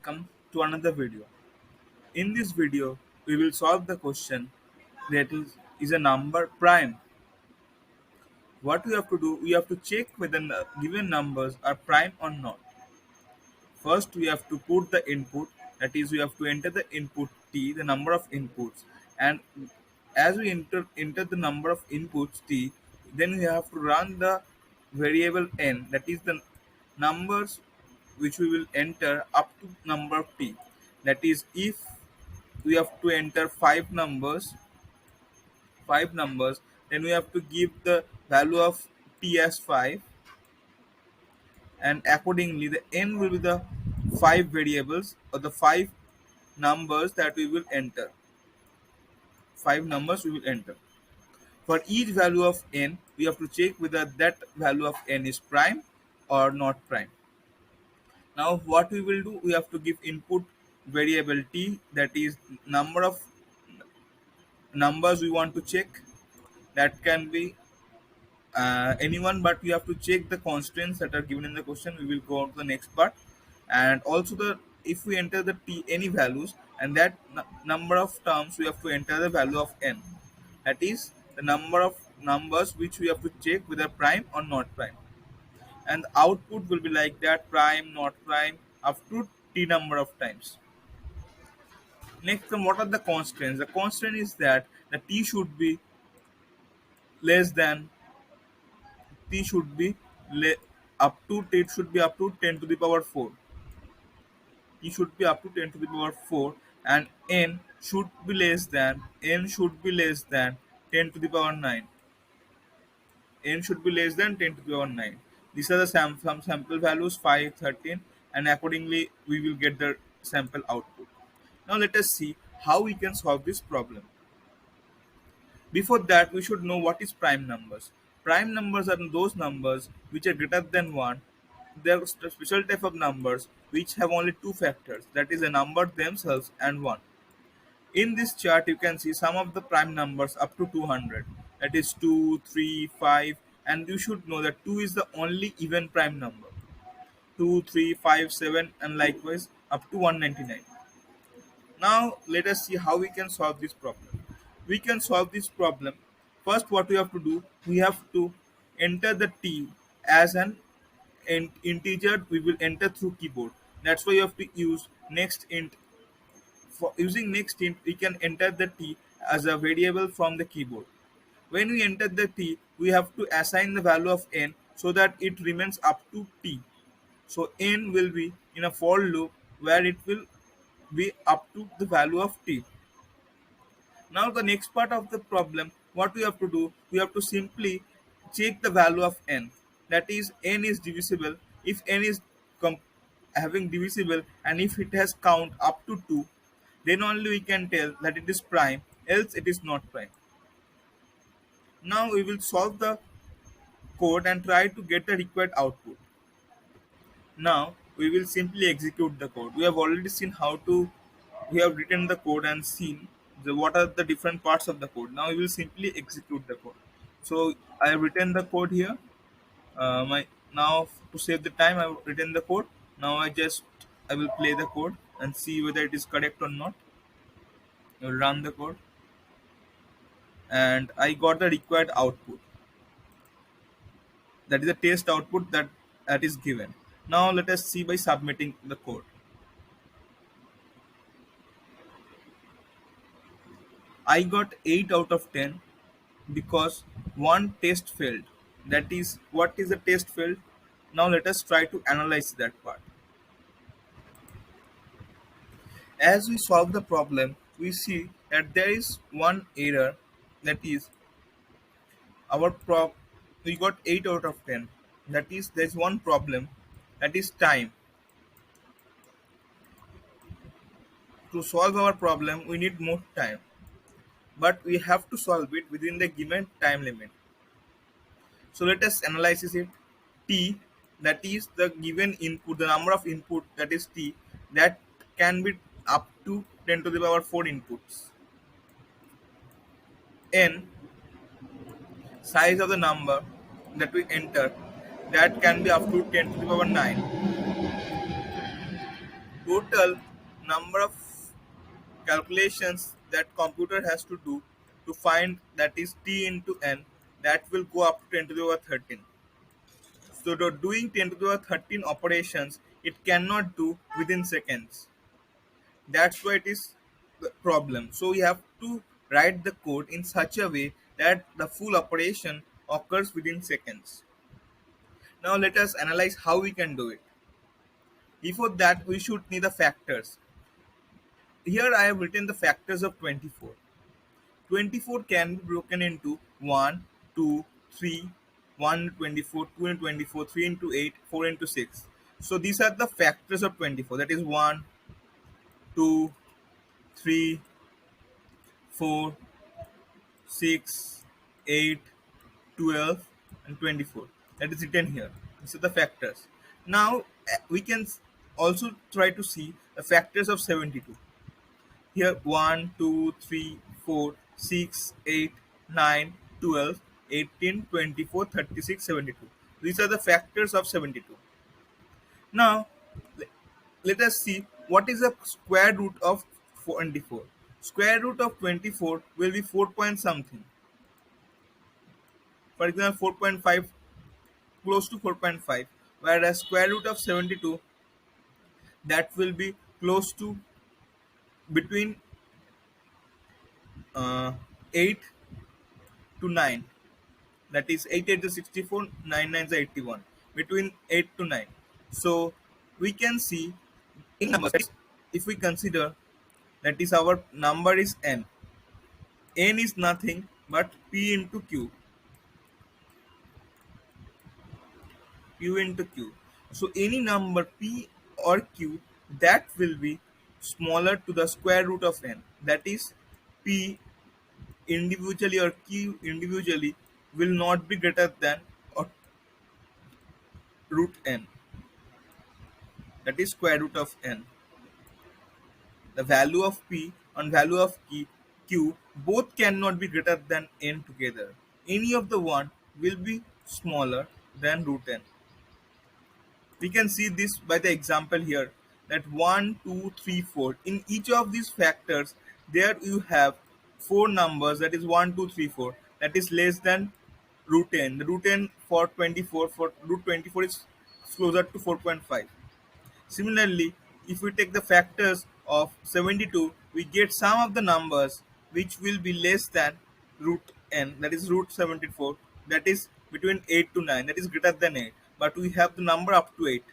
welcome to another video. In this video, we will solve the question that is a number prime? What we have to do, we have to check whether the given numbers are prime or not. First, we have to put the input, that is, we have to enter the input t, the number of inputs, and as we enter the number of inputs t, then we have to run the variable n, that is the numbers which we will enter up to number of t. That is, if we have to enter five numbers, then we have to give the value of t as 5, and accordingly the n will be the five variables or the numbers that we will enter five numbers we will enter. For each value of n, we have to check whether that value of n is prime or not prime. Now what we will do, we have to give input variable t, that is number of numbers we want to check. That can be anyone, but we have to check the constraints that are given in the question. We will go on to the next part. And also, the if we enter the t any values, and that number of terms, we have to enter the value of n, that is the number of numbers which we have to check whether prime or not prime. And the output will be like that: prime, not prime, up to t number of times. Next, what are the constraints? The constraint is that the t should be less than t should be up to it should be up to 10 to the power 4. T should be up to 10 to the power 4, and n should be less than 10 to the power 9. N should be less than 10 to the power 9. These are the some sample values 5, 13, and accordingly we will get the sample output. Now let us see how we can solve this problem. Before that, we should know what is prime numbers. Prime numbers are those numbers which are greater than 1. They are a special type of numbers which have only two factors, that is, a number themselves and 1. In this chart, you can see some of the prime numbers up to 200. That is 2, 3, 5, and you should know that 2 is the only even prime number. 2, 3, 5, 7, and likewise up to 199. Now let us see how we can solve this problem. We can solve this problem. First, what we have to do, we have to enter the t as an integer we will enter through keyboard. That's why you have to use next int. For using next int, we can enter the t as a variable from the keyboard. When we enter the t, we have to assign the value of n so that it remains up to t. So n will be in a for loop where it will be up to the value of t. Now the next part of the problem, what we have to do, we have to simply check the value of n. That is, n is divisible. If n is having divisible, and if it has count up to 2, then only we can tell that it is prime, else it is not prime. Now we will solve the code and try to get the required output. Now we will simply execute the code. We have already seen we have written the code and seen what are the different parts of the code. Now we will simply execute the code. So I have written the code here. Now to save the time, I have written the code. Now I will play the code and see whether it is correct or not. I will run the code, and I got the required output. That is the test output that is given. Now let us see by submitting the code. I got 8 out of 10 because one test failed. That is, what is the test failed? Now let us try to analyze that part. As we solve the problem, we see that there is one error, that is we got 8 out of 10. That is, there is one problem, that is time. To solve our problem, we need more time, but we have to solve it within the given time limit. So let us analyze it. T, that is the given input, the number of input, that is t, that can be up to 10 to the power 4 inputs. N, size of the number that we enter, that can be up to 10 to the power 9. total number of calculations that computer has to do to find that is t into n, that will go up to 10 to the power 13. So doing 10 to the power 13 operations, it cannot do within seconds. That's why it is the problem. So we have to write the code in such a way that the full operation occurs within seconds. Now let us analyze how we can do it. Before that, we should need the factors. Here I have written the factors of 24. 24 can be broken into 1, 2, 3, 1 into 24, 2 into 24, 3 into 8, 4 into 6. So these are the factors of 24. That is 1, 2, 3, 4, 6, 8, 12, and 24. That is written here. These are the factors. Now we can also try to see the factors of 72. Here 1, 2, 3, 4, 6, 8, 9, 12, 18, 24, 36, 72. These are the factors of 72. Now le- let us see what is the square root of 24. Square root of 24 will be 4 point something. For example, 4.5, close to 4.5, whereas square root of 72, that will be close to between 8 to 9. That is 8 8 is 64, 9 9 is 81. Between 8 to 9. So we can see in numbers, that is, if we consider that is our number is n. N is nothing but p into q. Q into q. So any number p or q that will be smaller to the square root of n. That is p individually or q individually will not be greater than or root n. That is square root of n. The value of p and value of q both cannot be greater than n together. Any of the one will be smaller than root n. We can see this by the example here, that 1, 2, 3, 4. In each of these factors, there you have four numbers, that is 1, 2, 3, 4. That is less than root n. The root n for 24, for root 24 is closer to 4.5. Similarly, if we take the factors of 72, we get some of the numbers which will be less than root n, that is root 74, that is between 8 to 9, that is greater than 8, but we have the number up to 8.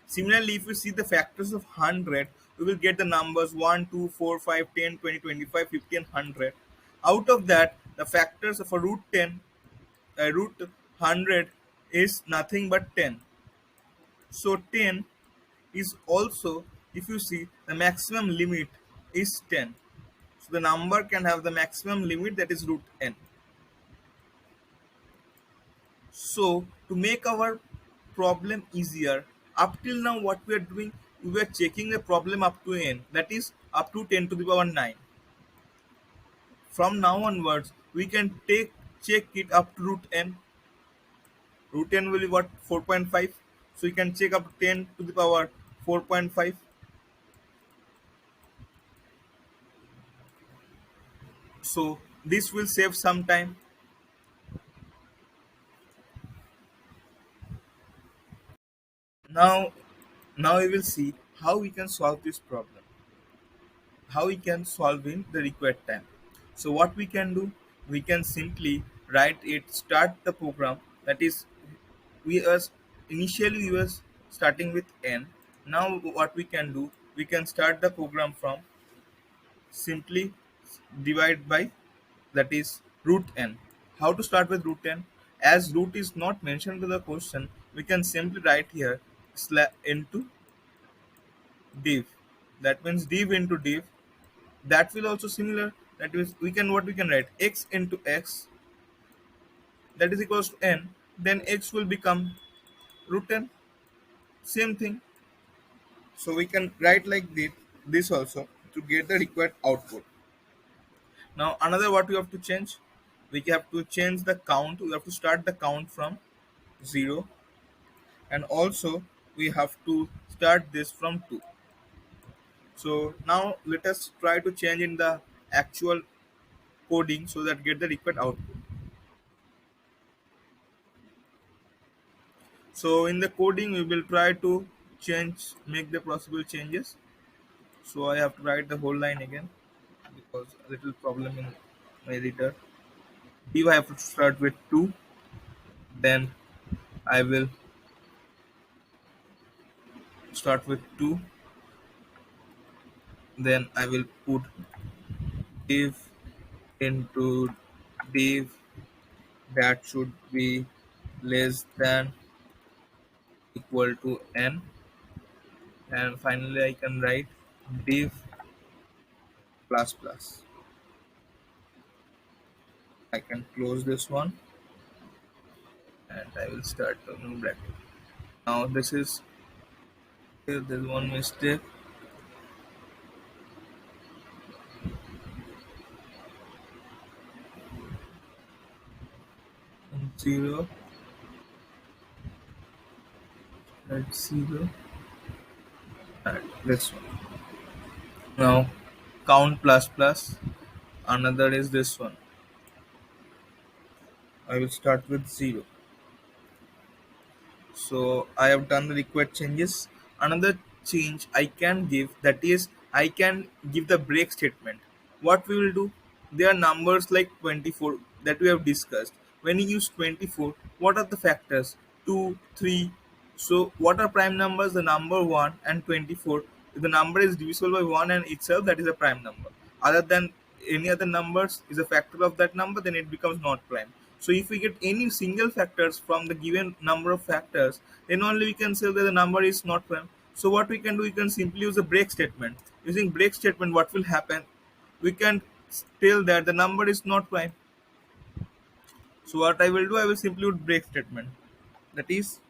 Similarly, if we see the factors of 100, we will get the numbers 1, 2, 4, 5, 10, 20, 25, 50, and 100. Out of that, the factors of a root 10, root 100 is nothing but 10. So 10 is also, if you see, the maximum limit is 10. So the number can have the maximum limit, that is root n. So to make our problem easier, up till now what we are doing, we were checking the problem up to n, that is up to 10 to the power 9. From now onwards, we can check it up to root n. Root n will be what, 4.5. So we can check up to 10 to the power 4.5. So this will save some time. Now, now we will see how we can solve this problem. How we can solve in the required time. So what we can do, we can simply write it, start the program. That is, we was initially we was starting with n. Now what we can do, we can start the program from simply divide by, that is root n. How to start with root n? As root is not mentioned to the question, we can simply write here into div. That means div into div. That will also similar. That is, we can, what we can write, x into x, that is equals to n. Then x will become root n. Same thing. So we can write like this also to get the required output. Now another what we have to change, we have to change the count. We have to start the count from 0, and also we have to start this from 2. So now let us try to change in the actual coding so that get the required output. So in the coding we will try to make the possible changes. So I have to write the whole line again because a little problem in my editor. Div I have to start with 2, then I will start with 2, then I will put div into div that should be less than equal to n, and finally I can write div plus plus. I can close this one and I will start the new bracket. Now this is here, there's one mistake in 0 at 0 and this one. Now count plus plus, another is this one. I will start with 0. So I have done the required changes. Another change I can give, that is I can give the break statement. What we will do, there are numbers like 24 that we have discussed. When you use 24, what are the factors? 2, 3. So what are prime numbers? The number 1 and 24. If the number is divisible by 1 and itself, that is a prime number. Other than any other numbers is a factor of that number, then it becomes not prime. So if we get any single factors from the given number of factors, then only we can say that the number is not prime. So what we can do, we can simply use a break statement. Using break statement, what will happen? We can tell that the number is not prime. So what I will do, I will simply use break statement. That is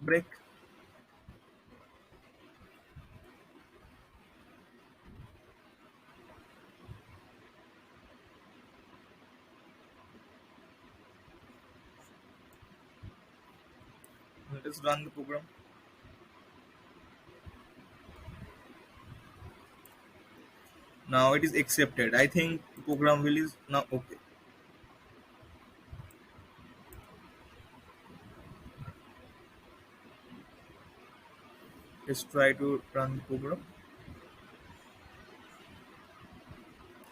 break. Let us run the program. Now it is accepted. I think the program will is now okay. Let's try to run the program.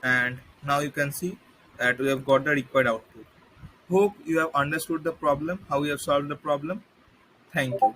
And now you can see that we have got the required output. Hope you have understood the problem, how we have solved the problem. Thank you.